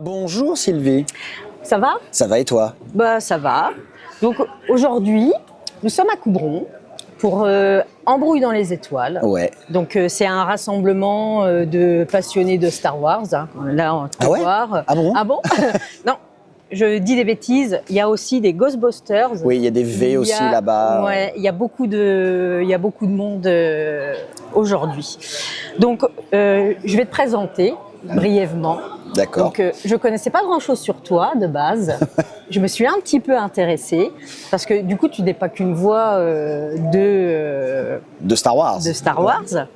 Bonjour Sylvie. Ça va? Ça va et toi? Bah ça va. Donc aujourd'hui, nous sommes à Coudron pour Embrouille dans les étoiles. Ouais. Donc c'est un rassemblement de passionnés de Star Wars. Hein. Là on peut voir. Ah bon? Ah bon? Non, je dis des bêtises. Il y a aussi des Ghostbusters. Oui, il y a des V aussi là-bas. Ouais, il y a beaucoup de monde aujourd'hui. Donc je vais te présenter brièvement. D'accord. Donc, je connaissais pas grand-chose sur toi de base. Je me suis un petit peu intéressée parce que du coup, tu n'es pas qu'une voix de Star Wars. De Star Wars.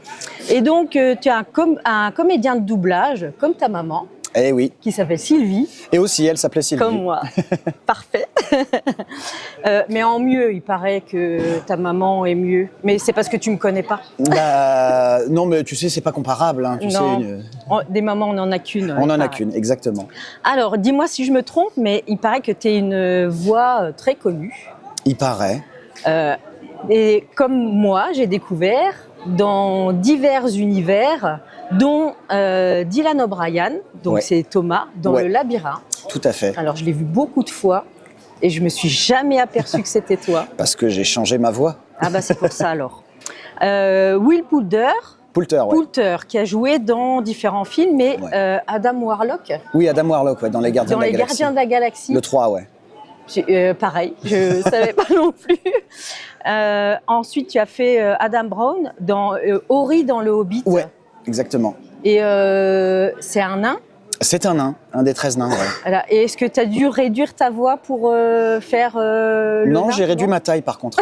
Et donc, tu as un comédien de doublage comme ta maman. Eh oui. Qui s'appelle Sylvie. Et aussi, elle s'appelait Sylvie. Comme moi. Parfait. Mais en mieux, il paraît que ta maman est mieux. Mais c'est parce que tu me connais pas. Bah, non, mais tu sais, c'est pas comparable. Hein, tu sais, Des mamans, on n'en a qu'une. On n'en a qu'une, exactement. Alors, dis-moi si je me trompe, mais il paraît que tu es une voix très connue. Il paraît. Et comme moi, j'ai découvert dans divers univers, dont Dylan O'Brien, donc c'est Thomas, dans le labyrinthe. Tout à fait. Alors je l'ai vu beaucoup de fois et je me suis jamais aperçue que c'était toi. Parce que j'ai changé ma voix. Ah bah c'est pour ça alors. Will Poulter. Poulter, qui a joué dans différents films, mais Adam Warlock. Oui, Adam Warlock, dans Les Gardiens de la Galaxie. Dans Les Gardiens de la Galaxie. Le 3, ouais. Pareil, je savais pas non plus. Ensuite, tu as fait Adam Brown dans Ori dans le Hobbit. Ouais, exactement. Et c'est un nain. C'est un nain, un des 13 nains, ouais. Voilà. Et est-ce que tu as dû réduire ta voix pour faire le Non, nain, j'ai réduit ma taille par contre.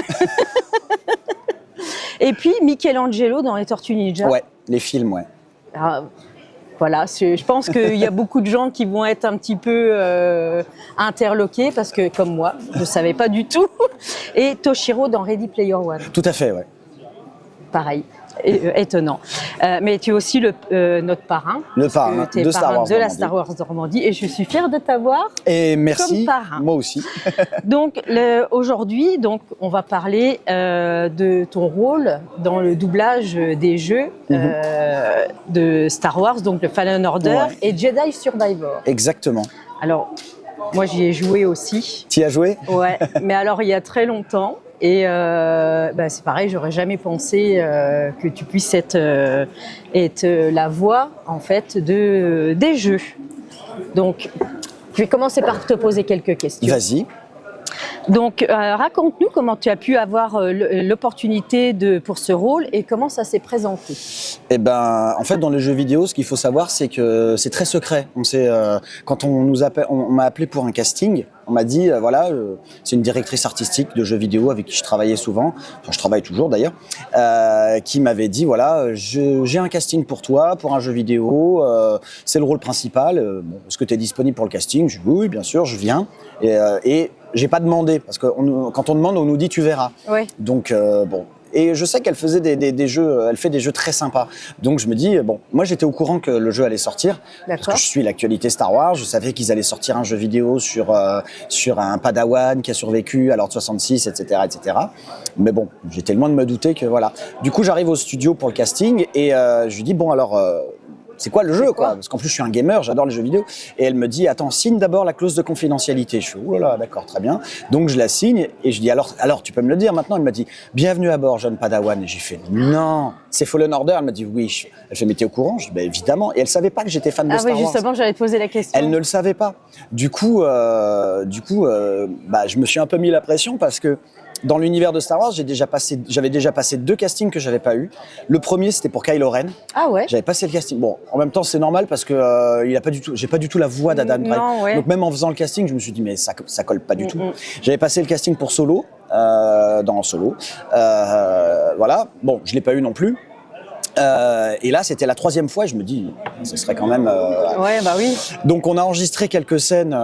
Et puis Michelangelo dans les Tortues Ninja. Ouais, les films, ouais. Alors, voilà, je pense qu'il y a beaucoup de gens qui vont être un petit peu interloqués parce que, comme moi, je ne savais pas du tout. Et Toshiro dans Ready Player One. Tout à fait, ouais. Pareil, étonnant. Mais tu es aussi notre parrain. Le parrain de Star Wars de la Star Wars Normandie. Et je suis fière de t'avoir. Et merci, comme parrain. Moi aussi. Donc aujourd'hui, on va parler de ton rôle dans le doublage des jeux de Star Wars, donc le Fallen Order et Jedi Survivor. Exactement. Alors, moi j'y ai joué aussi. Tu y as joué? Ouais, mais alors il y a très longtemps. Et c'est pareil, j'aurais jamais pensé que tu puisses être la voix en fait des jeux. Donc, je vais commencer par te poser quelques questions. Vas-y. Donc, raconte-nous comment tu as pu avoir l'opportunité pour ce rôle et comment ça s'est présenté. Eh ben, en fait, dans les jeux vidéo, ce qu'il faut savoir, c'est que c'est très secret. Quand on m'a appelé pour un casting. On m'a dit, c'est une directrice artistique de jeux vidéo avec qui je travaillais souvent, enfin je travaille toujours d'ailleurs, qui m'avait dit, j'ai un casting pour toi, pour un jeu vidéo, c'est le rôle principal, est-ce que tu es disponible pour le casting? Je dis oui, bien sûr, je viens. Et j'ai pas demandé, parce que quand on demande, on nous dit tu verras. Ouais. Donc Et je sais qu'elle faisait des jeux, elle fait des jeux très sympas. Donc je me dis, moi j'étais au courant que le jeu allait sortir, parce que je suis l'actualité Star Wars, je savais qu'ils allaient sortir un jeu vidéo sur un Padawan qui a survécu à l'Ordre 66, etc., etc. Mais bon, j'étais loin de me douter que voilà. Du coup, j'arrive au studio pour le casting et je lui dis, c'est quoi le jeu, quoi? Parce qu'en plus, je suis un gamer, j'adore les jeux vidéo. Et elle me dit, attends, signe d'abord la clause de confidentialité. Je fais, oh là là, d'accord, très bien. Donc, je la signe et je dis, alors, tu peux me le dire maintenant? Elle m'a dit, bienvenue à bord, jeune Padawan. Et j'ai fait, non, c'est Fallen Order. Elle m'a dit, oui. Elle fait, mais t'es au courant? Je dis, évidemment. Et elle savait pas que j'étais fan de Star Wars. Ah oui, justement, j'allais te poser la question. Elle ne le savait pas. Du coup, je me suis un peu mis la pression parce que dans l'univers de Star Wars, j'avais déjà passé 2 castings que j'avais pas eu. Le premier, c'était pour Kylo Ren. Ah ouais. J'avais passé le casting. Bon, en même temps, c'est normal parce que j'ai pas du tout la voix d'Adam Driver. Ouais. Donc même en faisant le casting, je me suis dit mais ça colle pas du tout. J'avais passé le casting pour Solo dans Solo. Voilà. Bon, je l'ai pas eu non plus. Et là, c'était la 3e fois. Et je me dis, ce serait quand même. Ouais, bah oui. Donc, on a enregistré quelques scènes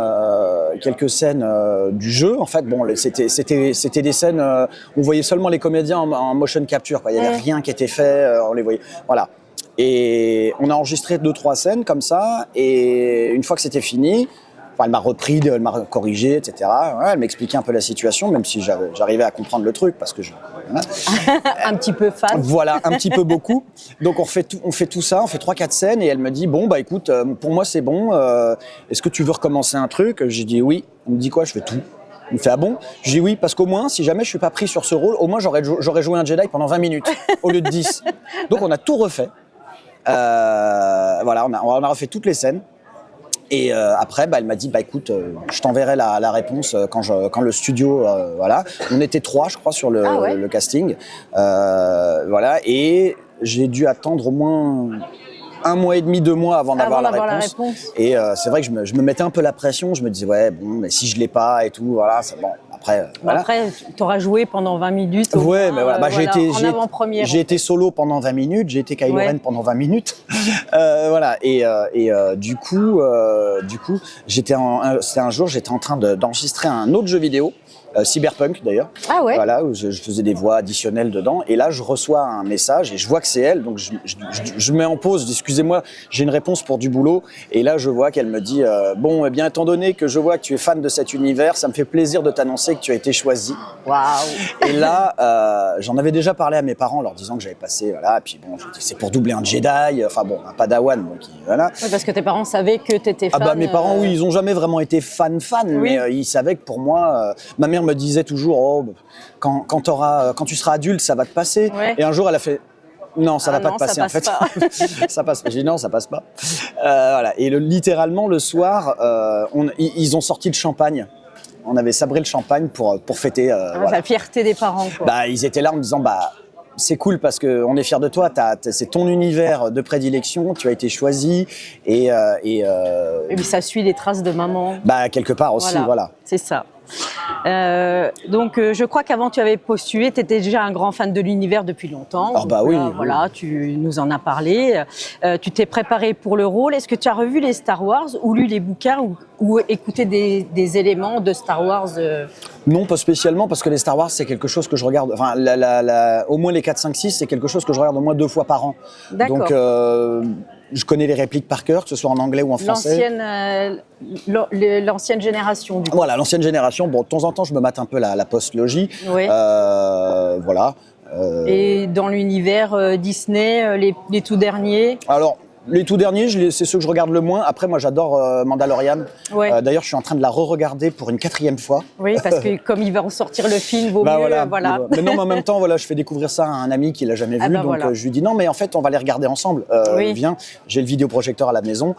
du jeu. En fait, c'était des scènes. On voyait seulement les comédiens en motion capture, quoi. Il y avait rien qui était fait. On les voyait. Voilà. Et on a enregistré 2-3 scènes comme ça. Et une fois que c'était fini, elle m'a repris, elle m'a corrigé, etc. Ouais, elle m'expliquait un peu la situation, même si j'arrivais à comprendre le truc, parce que voilà. Un petit peu fan. Voilà, un petit peu beaucoup. Donc on fait tout ça, on fait 3-4 scènes, et elle me dit, bon, bah écoute, pour moi c'est bon, est-ce que tu veux recommencer un truc? J'ai dit oui. Elle me dit quoi? Je fais tout. Il me fait, ah bon? Je dis oui, parce qu'au moins, si jamais je suis pas pris sur ce rôle, au moins j'aurais joué un Jedi pendant 20 minutes, au lieu de 10. Donc on a tout refait. Voilà, on a refait toutes les scènes. Et après, elle m'a dit, écoute, je t'enverrai la réponse quand le studio, voilà. On était 3, je crois, sur le casting. Voilà, et j'ai dû attendre au moins 1 mois et demi, 2 mois avant d'avoir la réponse. Et c'est vrai que je me mettais un peu la pression. Je me disais, ouais, bon, mais si je l'ai pas et tout, voilà, c'est bon. Après, tu auras joué pendant 20 minutes. Ouais, mais voilà. J'ai été solo pendant 20 minutes, j'ai été Kylo Ren pendant 20 minutes. Voilà. Et du coup, c'était un jour, j'étais en train d'enregistrer un autre jeu vidéo. Cyberpunk d'ailleurs, voilà, où je faisais des voix additionnelles dedans, et là je reçois un message et je vois que c'est elle, donc je mets en pause, excusez-moi, j'ai une réponse pour du boulot, et là je vois qu'elle me dit bon, eh bien étant donné que je vois que tu es fan de cet univers, ça me fait plaisir de t'annoncer que tu as été choisi. Waouh. Et là j'en avais déjà parlé à mes parents, leur disant que j'avais passé, voilà, puis bon, c'est pour doubler un Jedi, enfin bon, un Padawan, donc voilà. Oui, parce que tes parents savaient que tu étais fan. Ah bah mes parents, oui, ils ont jamais vraiment été fan, mais ils savaient que pour moi, ma mère me disait toujours, quand tu seras adulte, ça va te passer. Et un jour, elle a fait, non, ça va pas te passer en fait. Ça passe pas. J'ai dit non, ça passe pas. Voilà. Et littéralement le soir, ils ont sorti le champagne. On avait sabré le champagne pour fêter. Voilà. La fierté des parents, quoi. Ils étaient là en me disant, c'est cool parce qu'on est fiers de toi, c'est ton univers de prédilection, tu as été choisi. Et ça suit les traces de maman. Quelque part aussi, voilà. C'est ça. Donc je crois qu'avant tu avais postulé, tu étais déjà un grand fan de l'univers depuis longtemps. Voilà, tu nous en as parlé. Tu t'es préparé pour le rôle. Est-ce que tu as revu les Star Wars ou lu les bouquins ou écouté des éléments de Star Wars Non, pas spécialement, parce que les Star Wars, c'est quelque chose que je regarde, enfin, au moins les 4, 5, 6, c'est quelque chose que je regarde au moins 2 fois par an. D'accord. Donc, je connais les répliques par cœur, que ce soit en anglais ou en français. L'ancienne génération, du coup. Voilà, l'ancienne génération. Bon, de temps en temps, je me mate un peu la post-logie. Oui. Voilà. Et dans l'univers Disney, les tout derniers? Alors, les tout derniers, c'est ceux que je regarde le moins. Après, moi, j'adore Mandalorian. D'ailleurs, je suis en train de la re-regarder pour une 4e fois. Oui, parce que comme il va en sortir le film, vaut mieux. Voilà. Mais non, mais en même temps, voilà, je fais découvrir ça à un ami qui l'a jamais vu. Donc, je lui dis non, mais en fait, on va les regarder ensemble. Viens, j'ai le vidéoprojecteur à la maison.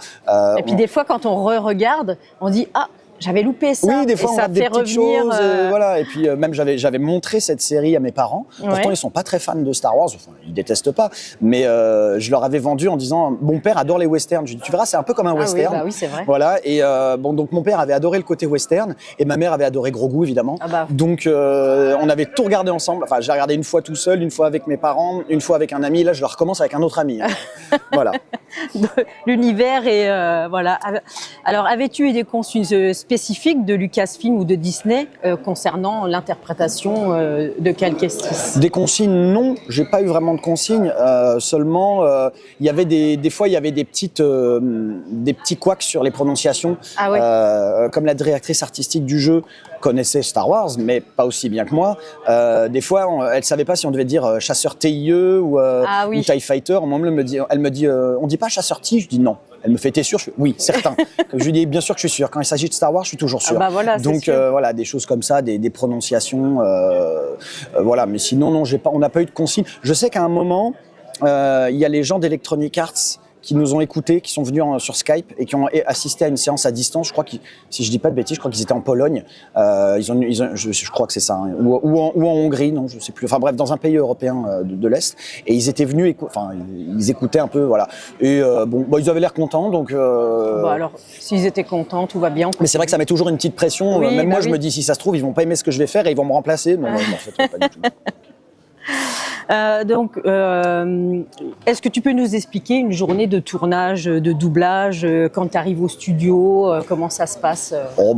Et puis, des fois, quand on re-regarde, on dit ah, j'avais loupé ça. Oui, des fois, on a des petites choses. Voilà. Et puis, même, j'avais montré cette série à mes parents. Pourtant, ils sont pas très fans de Star Wars. Enfin, ils détestent pas. Mais je leur avais vendu en disant, mon père adore les westerns. Je lui dis, tu verras, c'est un peu comme un western. Oui, c'est vrai. Voilà. Et donc, mon père avait adoré le côté western. Et ma mère avait adoré Grogu, évidemment. Donc, on avait tout regardé ensemble. Enfin, j'ai regardé une fois tout seul, une fois avec mes parents, une fois avec un ami. Là, je le recommence avec un autre ami. Voilà. L'univers et voilà. Alors, avais-tu des consignes spécifiques de Lucasfilm ou de Disney concernant l'interprétation de Cal Kestis? Des consignes, non, j'ai pas eu vraiment de consignes. Seulement, il y avait des fois, il y avait des petits couacs sur les prononciations. Comme la directrice artistique du jeu connaissait Star Wars, mais pas aussi bien que moi. Des fois, elle savait pas si on devait dire chasseur TIE ou TIE Fighter. Moi, elle me dit, on dit pas chasseur TIE. Je dis non. Elle me fait, t'es sûr? Oui, certain. Je lui dis, bien sûr que je suis sûr. Quand il s'agit de Star Wars, je suis toujours sûr. Donc voilà, des choses comme ça, des prononciations, voilà. Mais sinon, non, on n'a pas eu de consigne. Je sais qu'à un moment, il y a les gens d'Electronic Arts qui nous ont écoutés, qui sont venus sur Skype et qui ont assisté à une séance à distance. Je crois si je dis pas de bêtises, je crois qu'ils étaient en Pologne. Je crois que c'est ça, hein. ou en Hongrie, non, je sais plus. Enfin bref, dans un pays européen de l'Est. Et ils étaient venus, ils écoutaient un peu, voilà. Et ils avaient l'air contents, donc. Alors, s'ils étaient contents, tout va bien. Mais c'est vrai que ça met toujours une petite pression. Même moi, je me dis, si ça se trouve, ils vont pas aimer ce que je vais faire et ils vont me remplacer. Non, en fait, pas du tout. Est-ce que tu peux nous expliquer une journée de tournage, de doublage, quand tu arrives au studio, comment ça se passe?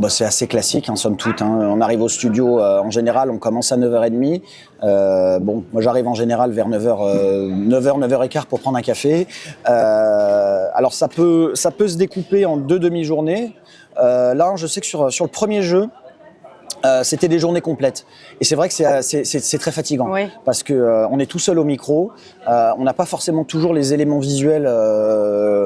C'est assez classique, somme toute. On arrive au studio, en général, on commence à 9h30. Moi j'arrive en général vers 9h15 pour prendre un café. Alors ça peut se découper en 2 demi-journées. Là, je sais que sur le premier jeu, c'était des journées complètes. Et c'est vrai que c'est très fatigant, oui. Parce que on est tout seul au micro, on n'a pas forcément toujours les éléments visuels,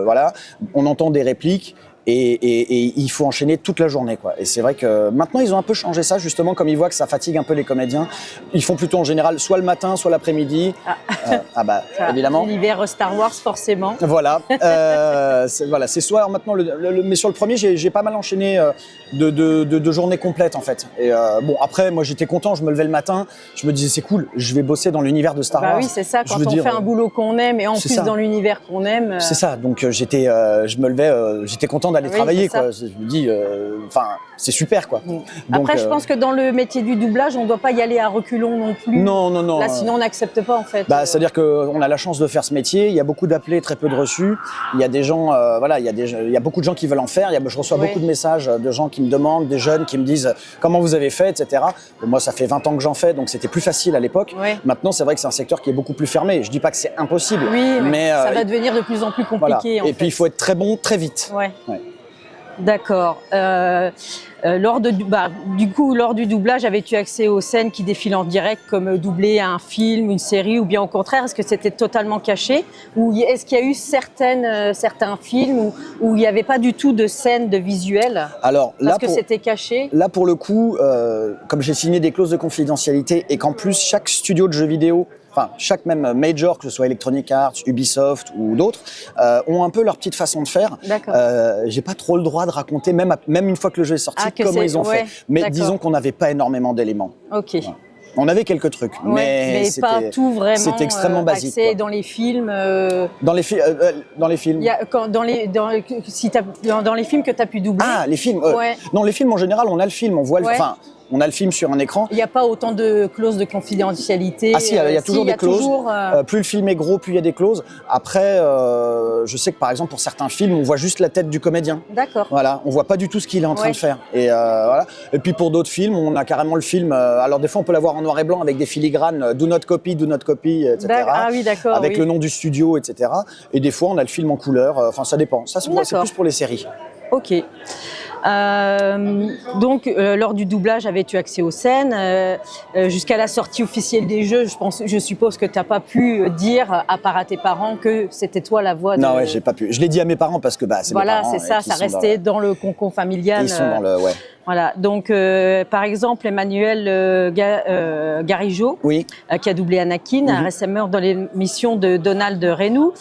voilà. On entend des répliques. Et il faut enchaîner toute la journée, quoi. Et c'est vrai que maintenant ils ont un peu changé ça, justement, comme ils voient que ça fatigue un peu les comédiens. Ils font plutôt en général soit le matin, soit l'après-midi. Évidemment. L'univers Star Wars, forcément. Voilà. C'est soit maintenant mais sur le premier, j'ai pas mal enchaîné de journées complètes, en fait. Et après, moi j'étais content, je me levais le matin, je me disais c'est cool, je vais bosser dans l'univers de Star Wars. Oui, c'est ça. Quand on fait un boulot qu'on aime et en plus dans l'univers qu'on aime. C'est ça. Donc je me levais, j'étais content d'aller travailler, quoi. Je me dis, c'est super, quoi. Donc, après, je pense que dans le métier du doublage, on ne doit pas y aller à reculons non plus. Non. Là, sinon, on n'accepte pas, en fait. C'est-à-dire qu'on a la chance de faire ce métier. Il y a beaucoup d'appelés, très peu de reçus. Il y a des gens, il y a beaucoup de gens qui veulent en faire. Je reçois beaucoup de messages de gens qui me demandent, des jeunes qui me disent comment vous avez fait, etc. Moi, ça fait 20 ans que j'en fais, donc c'était plus facile à l'époque. Maintenant, c'est vrai que c'est un secteur qui est beaucoup plus fermé. Je dis pas que c'est impossible. Oui, mais ça va devenir de plus en plus compliqué. Et puis, il faut être très bon, très vite. Ouais. D'accord. Lors du doublage, avais-tu accès aux scènes qui défilent en direct, comme doubler un film, une série, ou bien au contraire, est-ce que c'était totalement caché? Ou est-ce qu'il y a eu certains films où il n'y avait pas du tout de scène de visuel? Alors, parce que c'était caché? Là, pour le coup, comme j'ai signé des clauses de confidentialité et qu'en plus, chaque studio de jeux vidéo, chaque même major, que ce soit Electronic Arts, Ubisoft ou d'autres, ont un peu leur petite façon de faire. J'ai pas trop le droit de raconter, même une fois que le jeu est sorti, comment ils ont fait. Mais disons qu'on n'avait pas énormément d'éléments. Ok. Ouais. On avait quelques trucs, mais pas tout vraiment. C'était extrêmement basique. Dans les films. Dans les films. Dans les films que tu as pu doubler. Ah, les films. Non, les films en général, on a le film, on voit on a le film sur un écran. Il n'y a pas autant de clauses de confidentialité. Ah si, il y a toujours des clauses. Plus le film est gros, plus il y a des clauses. Après, je sais que par exemple pour certains films, on voit juste la tête du comédien. D'accord. Voilà, on voit pas du tout ce qu'il est en train de faire. Et voilà. Et puis pour d'autres films, on a carrément le film. Alors des fois, on peut l'avoir en noir et blanc avec des filigranes, do not copy, etc. Ah oui, d'accord. Avec le nom du studio, etc. Et des fois, on a le film en couleur. Ça dépend. Ça, c'est plus pour les séries. Ok. Lors du doublage, avais-tu accès aux scènes jusqu'à la sortie officielle des jeux? Je suppose que tu n'as pas pu dire, à part à tes parents, que c'était toi la voix de... Non, j'ai pas pu. Je l'ai dit à mes parents parce que c'est mes parents. Voilà, c'est ça, ça restait dans le cocon familial. Ils sont dans le... Ouais. Voilà, donc par exemple Emmanuel Garigeau, qui a doublé Anakin, récemment dans l'émission de Donald Renew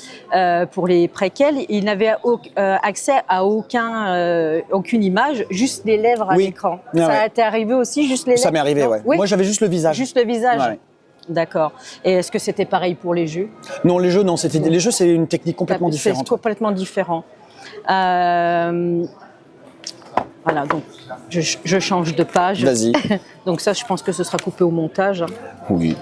pour les préquels, il n'avait accès à aucune image, juste les lèvres à l'écran. Ça t'est arrivé aussi, juste les lèvres? Ça m'est arrivé, oui. Moi j'avais juste le visage. Juste le visage. D'accord. Et est-ce que c'était pareil pour les jeux? Non, les jeux, non. Les jeux, c'est une technique complètement différente. C'est complètement différent. Voilà, donc je change de page. Vas-y. Donc ça, je pense que ce sera coupé au montage. Oui.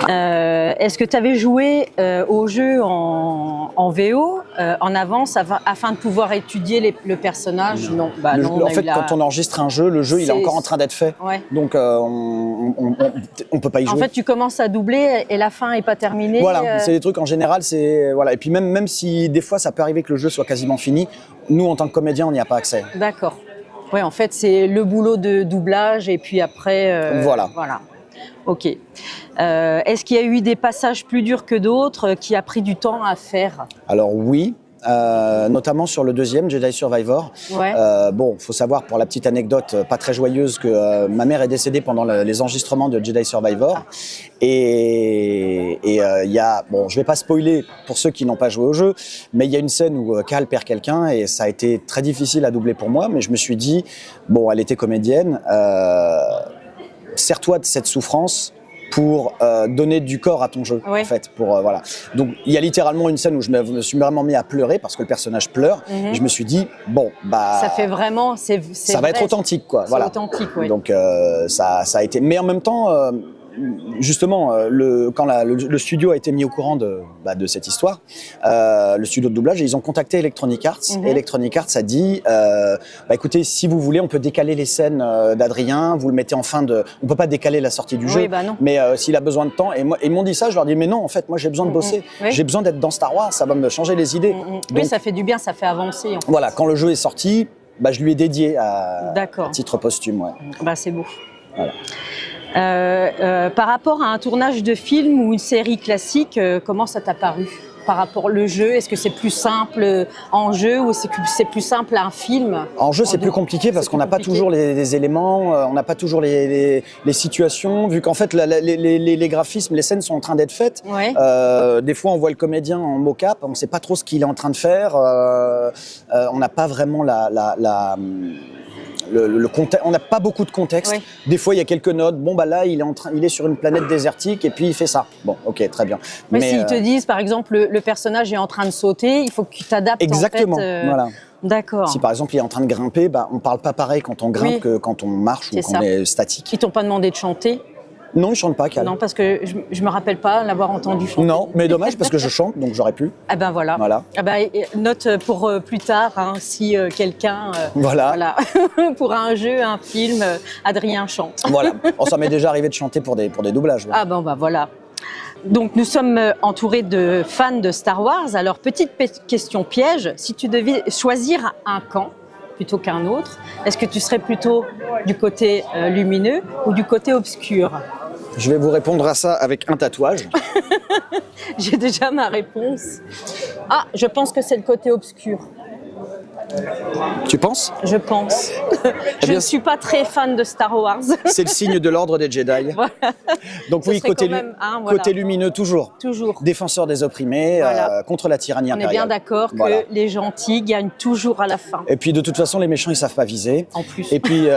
Est-ce que tu avais joué au jeu en VO en avance afin de pouvoir étudier le personnage? Non. En fait, quand on enregistre un jeu, le jeu il est encore en train d'être fait. Donc on peut pas y jouer. En fait, tu commences à doubler et la fin est pas terminée. Voilà, c'est des trucs en général, voilà. Et puis même si des fois ça peut arriver que le jeu soit quasiment fini, nous en tant que comédien, on n'y a pas accès. D'accord. Oui, en fait, c'est le boulot de doublage et puis après. Voilà. Ok. Est-ce qu'il y a eu des passages plus durs que d'autres qui a pris du temps à faire? Alors oui. Notamment sur le deuxième, Jedi Survivor. Faut savoir, pour la petite anecdote pas très joyeuse, que ma mère est décédée pendant les enregistrements de Jedi Survivor. Et il y a, je vais pas spoiler pour ceux qui n'ont pas joué au jeu, mais il y a une scène où Cal perd quelqu'un et ça a été très difficile à doubler pour moi, mais je me suis dit, elle était comédienne, sers-toi de cette souffrance pour donner du corps à ton jeu, en fait. Voilà. Donc, il y a littéralement une scène où je me suis vraiment mis à pleurer parce que le personnage pleure. Et je me suis dit, bon, bah... Ça fait vraiment... ça va être authentique, quoi. Voilà. Authentique, oui. Donc, ça a été... Mais en même temps... justement, quand le studio a été mis au courant de cette histoire, le studio de doublage, ils ont contacté Electronic Arts. Electronic Arts a dit, écoutez, si vous voulez, on peut décaler les scènes d'Adrien, vous le mettez en fin de... On peut pas décaler la sortie du jeu, mais s'il a besoin de temps, et ils m'ont dit ça, je leur ai dit, mais non, en fait, moi j'ai besoin de bosser, j'ai besoin d'être dans Star Wars, ça va me changer les idées. Donc, oui, ça fait du bien, ça fait avancer. En fait. Voilà, quand le jeu est sorti, je lui ai dédié à titre posthume. Ouais. C'est beau. Voilà. Par rapport à un tournage de film ou une série classique, comment ça t'a paru par rapport au jeu? Est-ce que c'est plus simple en jeu ou est-ce que c'est plus simple à un film? En jeu, c'est plus compliqué parce qu'on n'a pas toujours les éléments, on n'a pas toujours les situations, vu qu'en fait, les graphismes, les scènes sont en train d'être faites. Ouais. Des fois, on voit le comédien en mocap, on ne sait pas trop ce qu'il est en train de faire, on n'a pas vraiment on n'a pas beaucoup de contexte. Oui. Des fois, il y a quelques notes. Bon, là, il est sur une planète désertique et puis il fait ça. Bon, ok, très bien. Mais s'ils te disent, par exemple, le personnage est en train de sauter, il faut que tu t'adaptes. Exactement. En fait, voilà. D'accord. Si par exemple il est en train de grimper, on parle pas pareil quand on grimpe que quand on marche ou quand on est statique. Ils t'ont pas demandé de chanter? Non, je chante pas, Cal. Non, parce que je me rappelle pas l'avoir entendu chanter. Non, mais dommage parce que je chante, donc j'aurais pu. Ah ben voilà. Note pour plus tard, si quelqu'un voilà. pour un jeu, un film, Adrien chante. Voilà. Ça m'est déjà arrivé de chanter pour des doublages. Ah ben voilà. Donc nous sommes entourés de fans de Star Wars. Alors petite question piège, si tu devais choisir un camp plutôt qu'un autre, est-ce que tu serais plutôt du côté lumineux ou du côté obscur? Je vais vous répondre à ça avec un tatouage. J'ai déjà ma réponse. Ah, je pense que c'est le côté obscur. Tu penses? Je pense. Je ne suis pas très fan de Star Wars. C'est le signe de l'ordre des Jedi. Voilà. Donc oui, côté lumineux toujours. Toujours. Défenseur des opprimés, contre la tyrannie impériale. On est bien d'accord que les gentils gagnent toujours à la fin. Et puis de toute façon, les méchants, ils savent pas viser. En plus. Et puis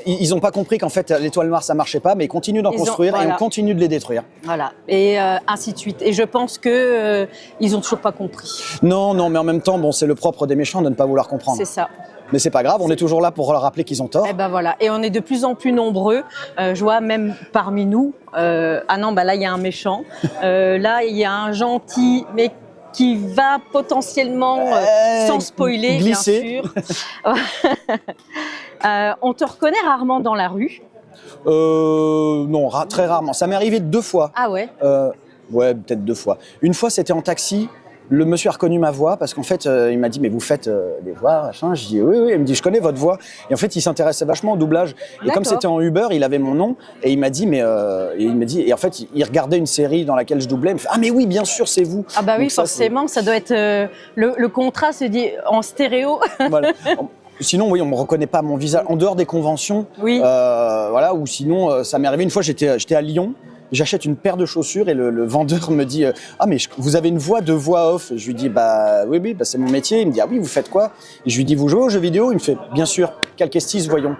ils n'ont pas compris qu'en fait l'étoile noire, ça marchait pas, mais ils continuent d'en construire et on continue de les détruire. Voilà. Et ainsi de suite. Et je pense que ils ont toujours pas compris. Non, mais en même temps, c'est le propre des méchants de ne pas vouloir comprendre. C'est ça. Mais c'est pas grave, on est toujours là pour leur rappeler qu'ils ont tort. Et voilà. Et on est de plus en plus nombreux. Je vois même parmi nous. Ah non, là il y a un méchant. Là il y a un gentil, mais qui va potentiellement, sans spoiler, glisser. bien sûr. On te reconnaît rarement dans la rue? Non, très rarement. Ça m'est arrivé 2 fois. Ah ouais? Ouais, peut-être 2 fois. Une fois, c'était en taxi. Le monsieur a reconnu ma voix parce qu'en fait, il m'a dit mais vous faites des voix, machin. Je dis oui. Il me dit je connais votre voix. Et en fait, il s'intéressait vachement au doublage. Et comme c'était en Uber, il avait mon nom et il m'a dit et en fait, il regardait une série dans laquelle je doublais. Il me fait ah mais oui, bien sûr, c'est vous. Ah bah oui, forcément, ça doit être le contrat se dit en stéréo. Voilà. Sinon, oui, on me reconnaît pas mon visage en dehors des conventions. Oui. Voilà. Ou sinon, ça m'est arrivé une fois. J'étais à Lyon. J'achète une paire de chaussures et le vendeur me dit ah mais vous avez une voix off. Et je lui dis oui, c'est mon métier. Il me dit ah oui, vous faites quoi? Et je lui dis vous jouez aux jeux vidéo? Il me fait bien sûr. Calquestis, voyons.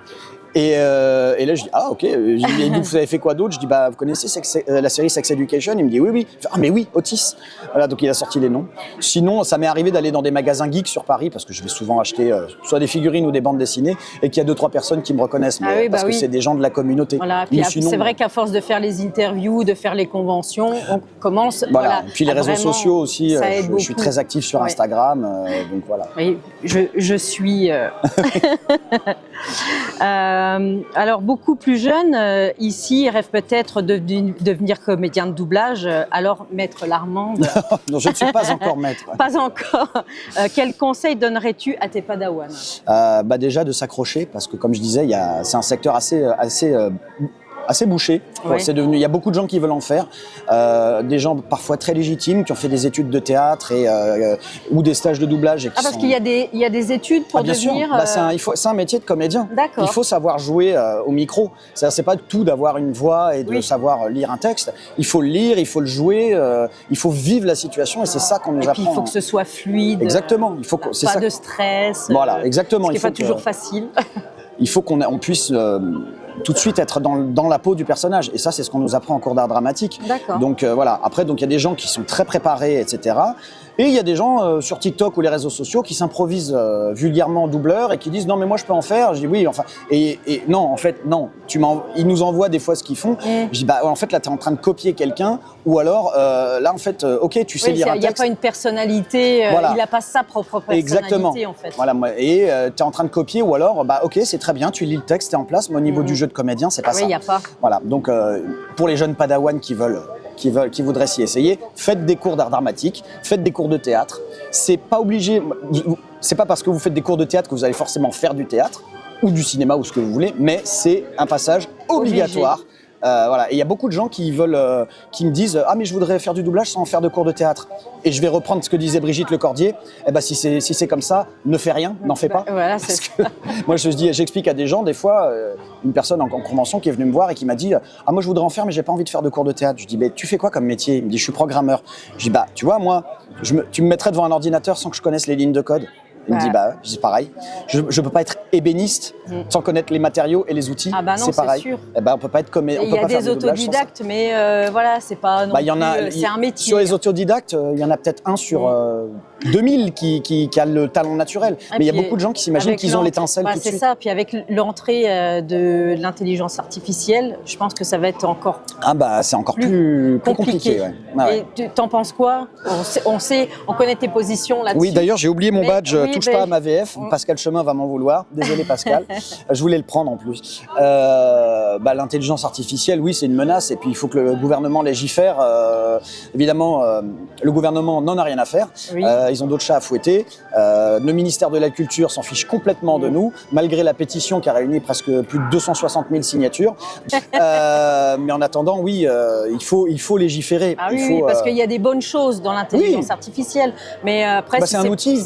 Et là je dis ah ok. Vous avez fait quoi d'autre? Je dis vous connaissez la série Sex Education? Il me dit oui. Il fait, ah mais oui, Otis. Voilà, donc il a sorti les noms. Sinon ça m'est arrivé d'aller dans des magasins geeks sur Paris parce que je vais souvent acheter soit des figurines ou des bandes dessinées et qu'il y a 2-3 personnes qui me reconnaissent parce que c'est des gens de la communauté. Voilà. Puis c'est vrai qu'à force de faire les interviews, de faire les conventions, on commence. Voilà. Puis les réseaux sociaux aussi. Je suis très actif sur Instagram, donc voilà. Oui, je suis. Alors, beaucoup plus jeunes, ici, rêvent peut-être de devenir comédien de doublage. Alors, Maître Larmande... Non, je ne suis pas encore maître. Pas encore. Quel conseil donnerais-tu à tes padawans? Déjà de s'accrocher, parce que comme je disais, c'est un secteur assez bouché. Ouais. Il y a beaucoup de gens qui veulent en faire, des gens parfois très légitimes qui ont fait des études de théâtre ou des stages de doublage. Parce qu'il y a des études pour devenir... c'est un métier de comédien. D'accord. Il faut savoir jouer au micro. C'est pas tout d'avoir une voix et de savoir lire un texte. Il faut le lire, il faut le jouer, il faut vivre la situation et c'est ça qu'on nous apprend. Et puis il faut que ce soit fluide. Exactement. Il faut de stress. Voilà, exactement. Ce qui n'est pas toujours facile. Il faut qu'on puisse tout de suite être dans la peau du personnage. Et ça, c'est ce qu'on nous apprend en cours d'art dramatique. D'accord. Donc voilà. Après, donc il y a des gens qui sont très préparés, etc. Et il y a des gens sur TikTok ou les réseaux sociaux qui s'improvisent vulgairement doubleurs et qui disent non mais moi je peux en faire. Je dis oui, enfin et non en fait non. Ils nous envoient des fois ce qu'ils font. Je dis bah en fait là tu es en train de copier quelqu'un ou alors là en fait ok tu sais lire un texte. Il n'y a pas une personnalité. Voilà. Il n'a pas sa propre personnalité. Exactement. En fait. Voilà et tu es en train de copier ou alors bah ok c'est très bien tu lis le texte t'es en place mais au niveau du jeu de comédien c'est pas ça. Oui il n'y a pas. Voilà donc pour les jeunes padawans qui voudraient s'y essayer, faites des cours d'art dramatique, faites des cours de théâtre. C'est pas obligé, c'est pas parce que vous faites des cours de théâtre que vous allez forcément faire du théâtre ou du cinéma ou ce que vous voulez, mais c'est un passage obligatoire. Voilà. Et il y a beaucoup de gens qui me disent ah mais je voudrais faire du doublage sans faire de cours de théâtre. Et je vais reprendre ce que disait Brigitte Lecordier. Eh ben si c'est comme ça, ne fais rien, n'en fais pas. Voilà, parce que moi j'explique à des gens des fois une personne en convention qui est venue me voir et qui m'a dit ah moi je voudrais en faire mais j'ai pas envie de faire de cours de théâtre. Je dis mais tu fais quoi comme métier? Il me dit je suis programmeur. Je dis bah tu vois moi tu me mettrais devant un ordinateur sans que je connaisse les lignes de code. Il me dit bah c'est pareil. Je peux pas être ébéniste sans connaître les matériaux et les outils. Ah bah non, c'est pareil. Sûr. Eh ben on peut pas être comme il y a des autodidactes mais voilà c'est pas non plus, c'est un métier. Sur les autodidactes il y en a peut-être un sur 2000 qui a le talent naturel. Mais il y a beaucoup de gens qui s'imaginent qu'ils ont l'étincelle tout de suite. C'est ça. Puis avec l'entrée de l'intelligence artificielle, je pense que ça va être encore c'est encore plus compliqué. Ouais. Ah ouais. Et t'en penses quoi? On connaît tes positions là-dessus. Oui, d'ailleurs, j'ai oublié mon badge. Touche pas à ma VF. Pascal Chemin va m'en vouloir. Désolé, Pascal. Je voulais le prendre en plus. L'intelligence artificielle, oui, c'est une menace. Et puis, il faut que le gouvernement légifère. Évidemment, le gouvernement n'en a rien à faire. Oui. Ils ont d'autres chats à fouetter. Le ministère de la Culture s'en fiche complètement de nous, malgré la pétition qui a réuni presque plus de 260 000 signatures. Mais en attendant, oui, il faut légiférer. Ah oui, parce qu'il y a des bonnes choses dans l'intelligence artificielle. Mais après, c'est un outil.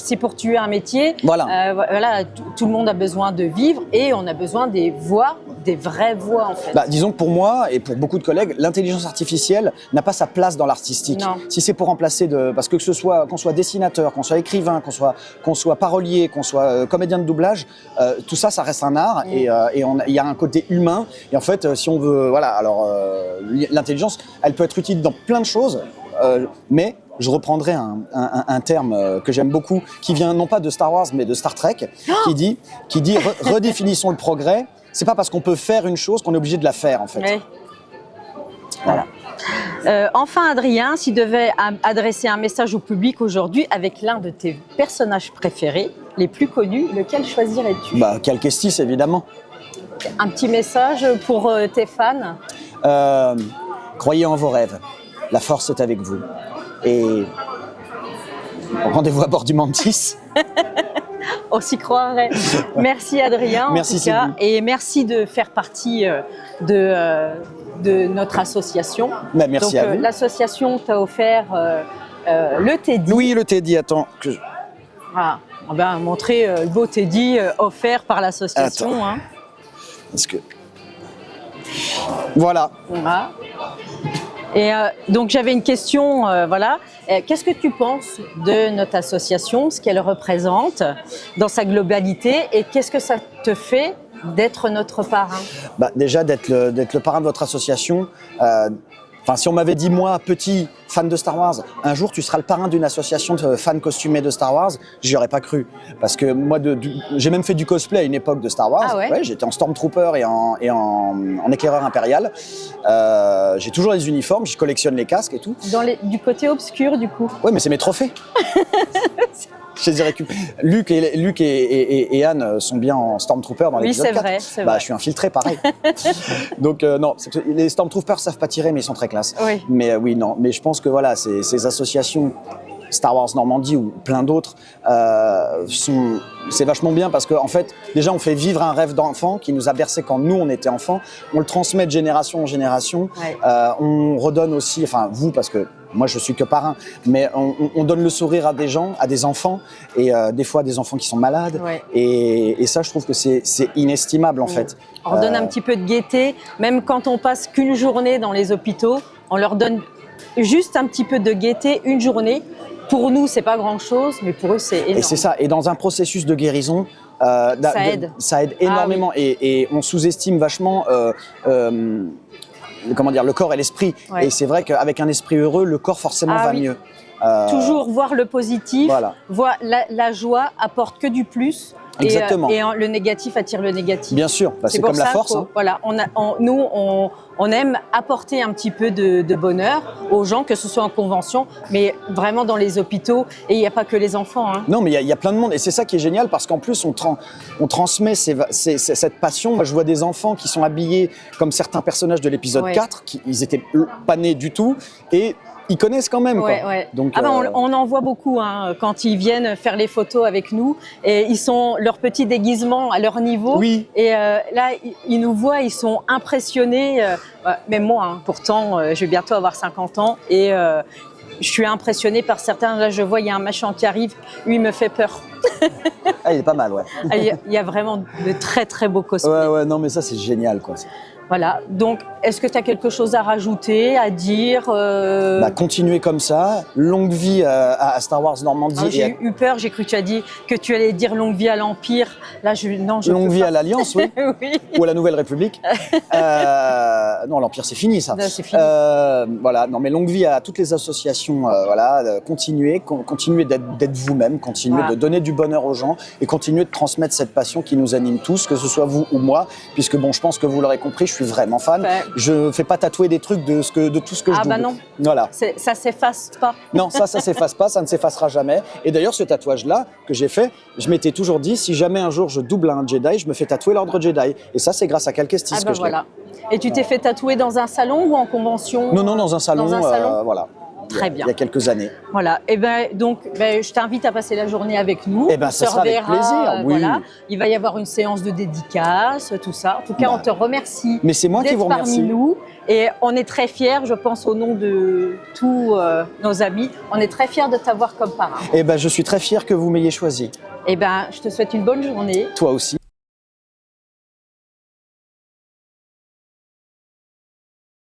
C'est pour tuer un métier. Voilà. Tout le monde a besoin de vivre et on a besoin des voix, des vraies voix en fait. Disons que pour moi et pour beaucoup de collègues, l'intelligence artificielle n'a pas sa place dans l'artistique. Non. Si c'est pour remplacer parce que qu'on soit dessinateur, qu'on soit écrivain, qu'on soit parolier, qu'on soit comédien de doublage, tout ça, ça reste un art et il y a un côté humain. Et en fait, si on veut, l'intelligence, elle peut être utile dans plein de choses, mais je reprendrai un terme que j'aime beaucoup, qui vient non pas de Star Wars, mais de Star Trek, qui dit redéfinissons le progrès. C'est pas parce qu'on peut faire une chose qu'on est obligé de la faire, en fait. Oui. Voilà. Enfin, Adrien, si tu devais adresser un message au public aujourd'hui avec l'un de tes personnages préférés, les plus connus, lequel choisirais-tu? Cal Kestis, évidemment. Un petit message pour tes fans? Croyez en vos rêves. La force est avec vous. Et rendez-vous à bord du Mantis. On s'y croirait. Merci Adrien, merci, en tout cas. Et merci de faire partie de notre association. Merci à vous. L'association t'a offert le Teddy. Oui, le Teddy, attends. Ah, on va montrer le beau Teddy offert par l'association. Hein. Parce que... Voilà. Et donc j'avais une question, qu'est-ce que tu penses de notre association, ce qu'elle représente dans sa globalité et qu'est-ce que ça te fait d'être notre parrain? Déjà d'être le parrain de votre association, si on m'avait dit moi, petit fan de Star Wars, un jour tu seras le parrain d'une association de fans costumés de Star Wars, j'y aurais pas cru. Parce que moi, j'ai même fait du cosplay à une époque de Star Wars. Ah ouais? J'étais en Stormtrooper et en éclaireur impérial. J'ai toujours les uniformes, je collectionne les casques et tout. Du côté obscur, du coup. Oui, mais c'est mes trophées. Je les ai récupérés. Luc et Anne sont bien en Stormtrooper dans l'épisode 4. Oui, c'est vrai. Je suis infiltré, pareil. Donc non, les Stormtroopers savent pas tirer, mais ils sont très classe. Oui. Mais mais je pense que ces associations, Star Wars Normandie ou plein d'autres, c'est vachement bien parce qu'en fait, déjà on fait vivre un rêve d'enfant qui nous a bercé quand nous on était enfants. On le transmet de génération en génération. Ouais. On redonne aussi, vous parce que moi je suis que parrain, mais on donne le sourire à des gens, à des enfants et des fois des enfants qui sont malades. Ouais. Et ça je trouve que c'est inestimable en fait. On leur donne un petit peu de gaieté, même quand on passe qu'une journée dans les hôpitaux, on leur donne juste un petit peu de gaieté, une journée, pour nous, c'est pas grand-chose, mais pour eux, c'est énorme. Et c'est ça. Et dans un processus de guérison, ça aide énormément. Ah, oui. Et on sous-estime vachement comment dire, le corps et l'esprit. Ouais. Et c'est vrai qu'avec un esprit heureux, le corps forcément va mieux. Toujours voir le positif, voir la joie apporte que du plus. Exactement. Et le négatif attire le négatif. Bien sûr, c'est comme la force. Voilà, nous, on aime apporter un petit peu de bonheur aux gens, que ce soit en convention, mais vraiment dans les hôpitaux. Et il n'y a pas que les enfants. Hein. Non, mais il y a plein de monde. Et c'est ça qui est génial, parce qu'en plus, on transmet cette passion. Moi, je vois des enfants qui sont habillés comme certains personnages de l'épisode 4, ils n'étaient pas nés du tout. Et ils connaissent quand même. Ouais, quoi. Ouais. Donc, on en voit beaucoup hein, quand ils viennent faire les photos avec nous. Et ils sont leur petit déguisement à leur niveau. Oui. Et là, ils nous voient, ils sont impressionnés. Même moi, hein, pourtant, je vais bientôt avoir 50 ans. Et je suis impressionnée par certains. Là, je vois, il y a un machin qui arrive. Lui, il me fait peur. Ah, il est pas mal, ouais. Il y a vraiment de très, très beaux cosplays. Ouais, non, mais ça, c'est génial, quoi. Voilà, donc est-ce que tu as quelque chose à rajouter, à dire Continuez comme ça, longue vie à Star Wars Normandie. J'ai eu peur, j'ai cru que tu as dit que tu allais dire longue vie à l'Empire. Là, longue vie à l'Alliance, oui. Oui. Ou à la Nouvelle République. Non, l'Empire, c'est fini, ça. Non, c'est fini. Voilà, non, mais longue vie à toutes les associations. Continuez d'être vous-même, continuez de donner du bonheur aux gens et continuez de transmettre cette passion qui nous anime tous, que ce soit vous ou moi, puisque bon, je pense que vous l'aurez compris, je suis vraiment fan. Je fais pas tatouer des trucs de tout ce que je double. Ah bah non. Voilà. Ça s'efface pas. Non, ça s'efface pas, ça ne s'effacera jamais. Et d'ailleurs, ce tatouage-là que j'ai fait, je m'étais toujours dit, si jamais un jour je double un Jedi, je me fais tatouer l'ordre Jedi. Et ça, c'est grâce à Cal Kestis que je l'ai. Et tu t'es fait tatouer dans un salon ou en convention? Non, dans un salon. Voilà. Très bien. Il y a quelques années. Voilà. Et donc, je t'invite à passer la journée avec nous. Ça sera avec plaisir. Oui. Voilà. Il va y avoir une séance de dédicace, tout ça. En tout cas, on te remercie. Mais c'est moi qui vous remercie. Parmi nous. Et on est très fiers, je pense au nom de tous nos amis, on est très fiers de t'avoir comme parrain. Je suis très fier que vous m'ayez choisi. Je te souhaite une bonne journée. Toi aussi.